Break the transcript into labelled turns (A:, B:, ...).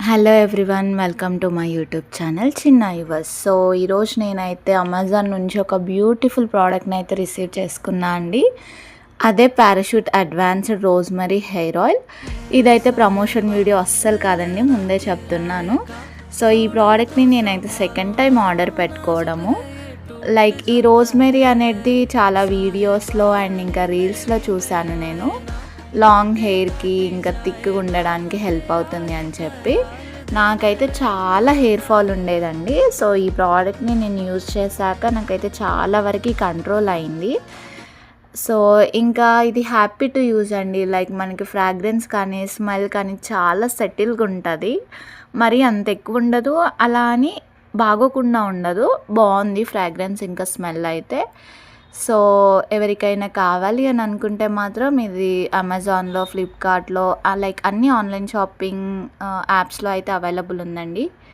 A: Hello everyone, welcome to my YouTube channel చిన్న yours. So ఈరోజు నేనైతే అమెజాన్ నుంచి ఒక బ్యూటిఫుల్ ప్రోడక్ట్ని అయితే రిసీవ్ చేసుకున్నా అండి. అదే parachute advanced rosemary hair oil. ఇదైతే ప్రమోషన్ వీడియో అస్సలు కాదండి, ముందే చెప్తున్నాను. సో ఈ ప్రోడక్ట్ని నేనైతే సెకండ్ టైం ఆర్డర్ పెట్టుకోవడము. లైక్ ఈ రోజ్మెరీ అనేది చాలా వీడియోస్లో అండ్ ఇంకా రీల్స్లో చూశాను నేను. లాంగ్ హెయిర్కి ఇంకా థిక్గా ఉండడానికి హెల్ప్ అవుతుంది అని చెప్పి. నాకైతే చాలా హెయిర్ ఫాల్ ఉండేదండి. సో ఈ ప్రోడక్ట్ని నేను యూజ్ చేశాక నాకైతే చాలా వరకు కంట్రోల్ అయింది. సో ఇంకా ఇది హ్యాపీ టు యూజ్ అండి. లైక్ మనకి ఫ్రాగ్రెన్స్ కానీ స్మెల్ కానీ చాలా సెటిల్గా ఉంటుంది. మరి అంత ఎక్కువ ఉండదు, అలా అని బాగోకుండా ఉండదు. బాగుంది ఫ్రాగ్రెన్స్ ఇంకా స్మెల్ అయితే. సో ఎవరికైనా కావాలి అని అనుకుంటే మాత్రం ఇది అమెజాన్లో, ఫ్లిప్కార్ట్లో లైక్ అన్ని ఆన్లైన్ షాపింగ్ యాప్స్లో అయితే అవైలబుల్ ఉందండి.